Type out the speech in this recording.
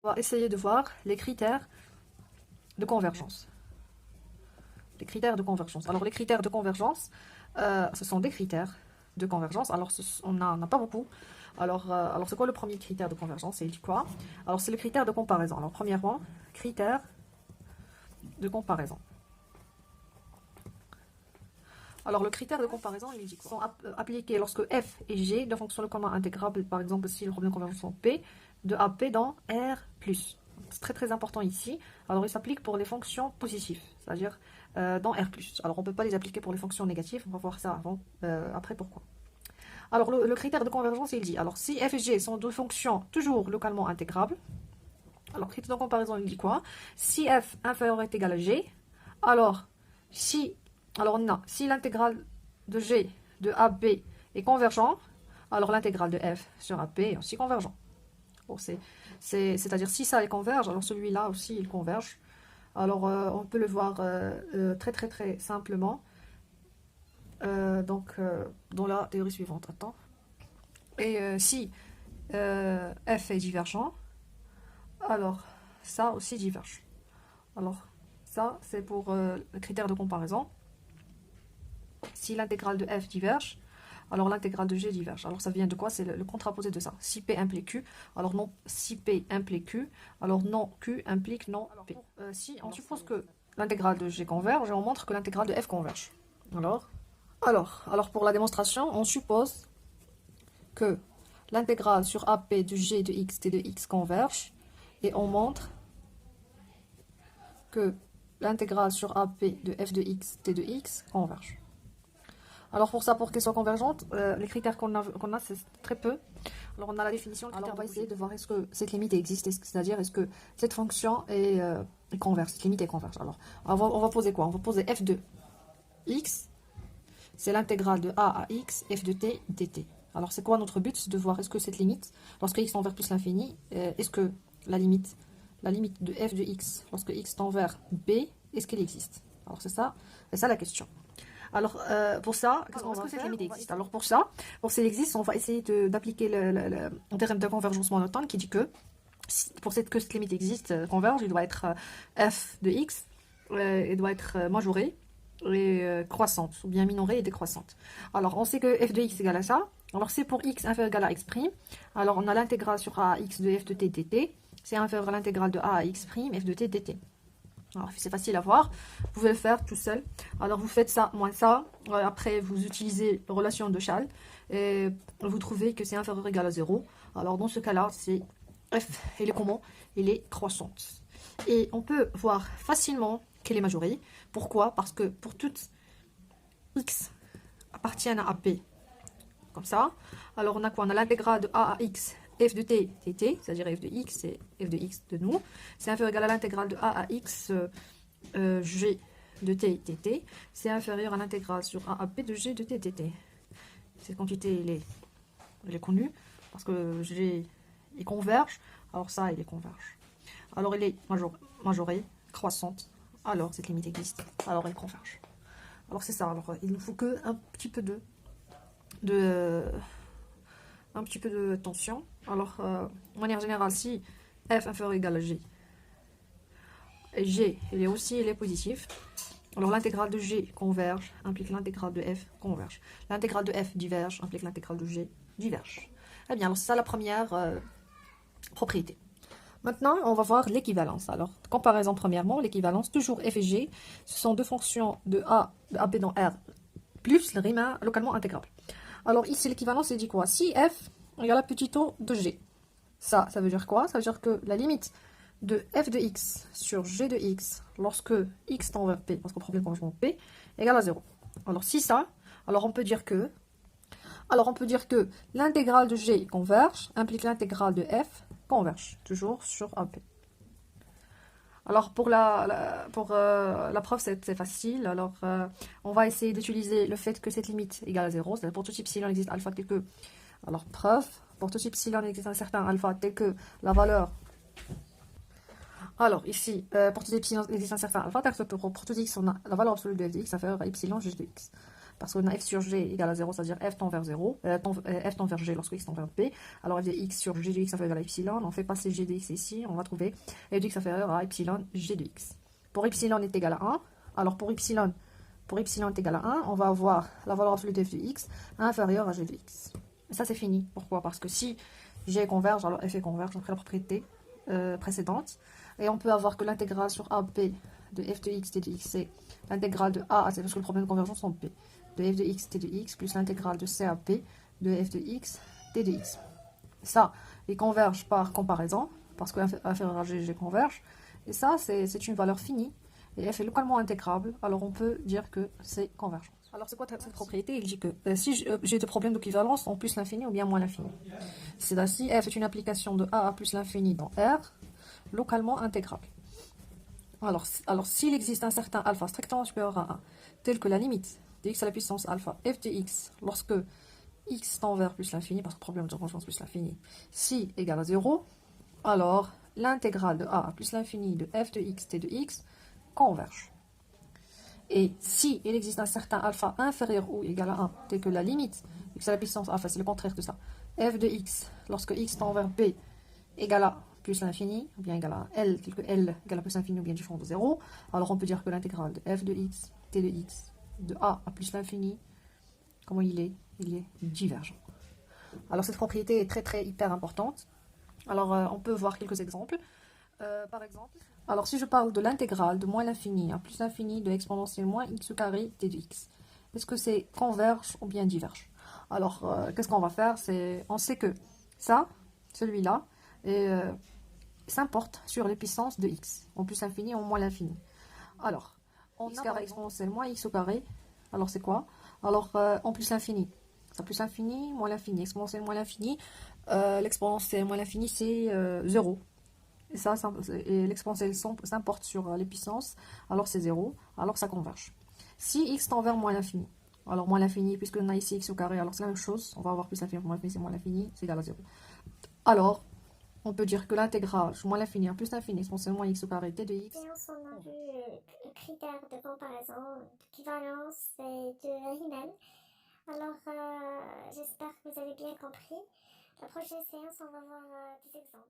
On va essayer de voir les critères de convergence. Les critères de convergence. Alors, les critères de convergence, ce sont des critères de convergence. Alors, on n'en a pas beaucoup. Alors c'est quoi le premier critère de convergence? Il dit quoi? Alors, c'est le critère de comparaison. Alors, premièrement, critère de comparaison. Alors, le critère de comparaison, il dit quoi? Sont appliqués lorsque f et g, deux fonctions localement intégrables, par exemple, si le problème de convergence sont p, de AP dans R+. C'est très très important ici. Alors, il s'applique pour les fonctions positives, c'est-à-dire dans R+. Alors, on ne peut pas les appliquer pour les fonctions négatives. On va voir ça après pourquoi. Alors, le critère de convergence, il dit, alors, si f et g sont deux fonctions toujours localement intégrables, alors, critère de comparaison, il dit quoi? Si f inférieur est égal à g, alors, si l'intégrale de g de AB est convergent, alors l'intégrale de f sur AB est aussi convergent. Bon, c'est-à-dire si ça converge, alors celui-là aussi il converge. Alors on peut le voir très très très simplement. Dans la théorie suivante. Attends. Et si f est divergent, alors ça aussi diverge. Alors ça c'est pour le critère de comparaison. Si l'intégrale de f diverge, alors l'intégrale de g diverge. Alors ça vient de quoi? C'est le contraposé de ça. Si P implique Q, alors non, si P implique Q, alors non Q implique non P. Si on suppose que l'intégrale de G converge, et on montre que l'intégrale de F converge. Alors pour la démonstration, on suppose que l'intégrale sur AP de G de X T de X converge, et on montre que l'intégrale sur AP de F de X T de X converge. Alors pour ça, pour qu'elle soit convergente, les critères qu'on a c'est très peu. Alors on a la définition. Alors on va essayer de voir est-ce que cette limite existe, c'est-à-dire est-ce que cette fonction est converge, cette limite est converge. Alors on va poser quoi? On va poser f de x, c'est l'intégrale de a à x, f de t dt. Alors c'est quoi notre but? C'est de voir est-ce que cette limite, lorsque x tend vers plus l'infini, est-ce que la limite de f de x, lorsque x tend vers b, est-ce qu'elle existe? Alors c'est ça la question. Alors, pour ça, qu'est-ce qu'on va faire? Cette limite existe. Alors, pour qu'elle existe, on va essayer d'appliquer le théorème de convergence monotone qui dit que pour que cette limite existe, converge, il doit être f de x, il doit être majoré et croissante, ou bien minorée et décroissante. Alors, on sait que f de x égale à ça. Alors, c'est pour x inférieur égal à x'. Alors, on a l'intégrale sur a à x de f de t dt. C'est inférieur à l'intégrale de a à x', f de t dt. Alors, c'est facile à voir, vous pouvez le faire tout seul. Alors, vous faites ça, moins ça. Après, vous utilisez la relation de Chasles et vous trouvez que c'est inférieur ou égal à 0. Alors, dans ce cas-là, c'est f, elle est comment? Elle est croissante. Et on peut voir facilement qu'elle est majorée. Pourquoi? Parce que pour toutes x appartiennent à P, comme ça. Alors, on a quoi? On a l'intégrale de a à x f de t dt, c'est-à-dire f de x, c'est f de x de nous. C'est inférieur égal à l'intégrale de a à x g de t dt. C'est inférieur à l'intégrale sur a à p de g de t dt. Cette quantité, elle est connue, parce que g, il converge. Alors ça, il est converge. Alors, elle est majorée, croissante. Alors, cette limite existe. Alors, elle converge. Alors, c'est ça. Alors, il nous faut que un petit peu de tension. Alors, de manière générale, si f inférieur ou égal à g, et g, il est positif, alors l'intégrale de g converge implique l'intégrale de f converge. L'intégrale de f diverge implique l'intégrale de g diverge. Eh bien, alors c'est ça la première propriété. Maintenant, on va voir l'équivalence. Alors, comparaison premièrement, l'équivalence, toujours f et g, ce sont deux fonctions de AB dans R, plus le rime localement intégrable. Alors ici, l'équivalence, il dit quoi? Si f égale à petit o de g. Ça veut dire quoi? Ça veut dire que la limite de f de x sur g de x, lorsque x tend vers p, parce qu'on problème convergent p, égale à 0. Alors si ça, alors on peut dire que l'intégrale de g converge implique l'intégrale de f converge, toujours sur AP. Alors pour la preuve, c'est facile. Alors on va essayer d'utiliser le fait que cette limite égale à 0, c'est-à-dire pour tout epsilon existe alpha tel que... Alors preuve, pour tout epsilon existe un certain alpha tel que la valeur... Alors ici, pour tout epsilon existe un certain alpha tel que pour tout x, on a la valeur absolue de f de x inférieure à epsilon g de x. parce qu'on a f sur g égale à 0, c'est-à-dire f tend vers 0, f tend vers g lorsque x tend vers b. Alors f de x sur g de x inférieur à epsilon, on fait passer g de x ici, on va trouver f de x inférieur à epsilon g de x. Pour epsilon est égal à 1, alors pour epsilon est égal à 1, on va avoir la valeur absolue de f de x inférieure à g de x. Et ça c'est fini. Pourquoi? Parce que si g converge, alors f converge après la propriété précédente. Et on peut avoir que l'intégrale sur AB de f de x t de x, c'est l'intégrale de A, c'est parce que le problème de convergence en P, de f de x t de x, plus l'intégrale de CAP de f de x t de x. Ça, ils convergent par comparaison, parce que inférieur à g converge. Et ça, c'est une valeur finie. Et f est localement intégrable, alors on peut dire que c'est convergent. Alors c'est quoi cette propriété? Il dit que si j'ai des problèmes d'équivalence en plus l'infini ou bien moins l'infini. C'est ainsi, f est une application de a à plus l'infini dans R, localement intégrable. Alors s'il existe un certain alpha strictement supérieur à 1, tel que la limite de x à la puissance alpha f de x, lorsque x tend vers plus l'infini, parce que problème de convergence plus l'infini, si égale à 0, alors l'intégrale de a à plus l'infini de f de x t de x converge. Et si il existe un certain alpha inférieur ou égal à 1, tel que la limite x à la puissance alpha, c'est le contraire de ça, f de x, lorsque x tend vers b, égale à plus l'infini, ou bien égal à L, tel que L égale à plus l'infini, ou bien différent de 0, alors on peut dire que l'intégrale de f de x, t de x, de a à plus l'infini, comment il est? Il est divergent. Alors cette propriété est très hyper importante. Alors on peut voir quelques exemples. Par exemple, alors si je parle de l'intégrale de moins l'infini à plus l'infini de exponentielle moins x au carré t de x, est-ce que c'est converge ou bien diverge? Alors qu'est-ce qu'on va faire? On sait que ça, celui-là, s'importe sur les puissances de x, en plus l'infini en moins l'infini. Alors, on x carré exponentielle moins x au carré, alors c'est quoi? Alors en plus l'infini, ça plus l'infini, moins l'infini, exponentielle moins l'infini, l'exponentielle moins l'infini c'est 0. Et ça et l'exponentielle s'importe sur les puissances, alors c'est 0, alors ça converge. Si x tend vers moins l'infini, alors moins l'infini, puisque on a ici x au carré, alors c'est la même chose, on va avoir plus l'infini, moins l'infini, c'est moins l'infini, c'est égal à 0. Alors, on peut dire que l'intégrale moins l'infini en plus l'infini exponentielle moins x au carré t de x. On a vu le critère de comparaison, d'équivalence et de Riemann. Alors, j'espère que vous avez bien compris. La prochaine séance, on va voir des exemples.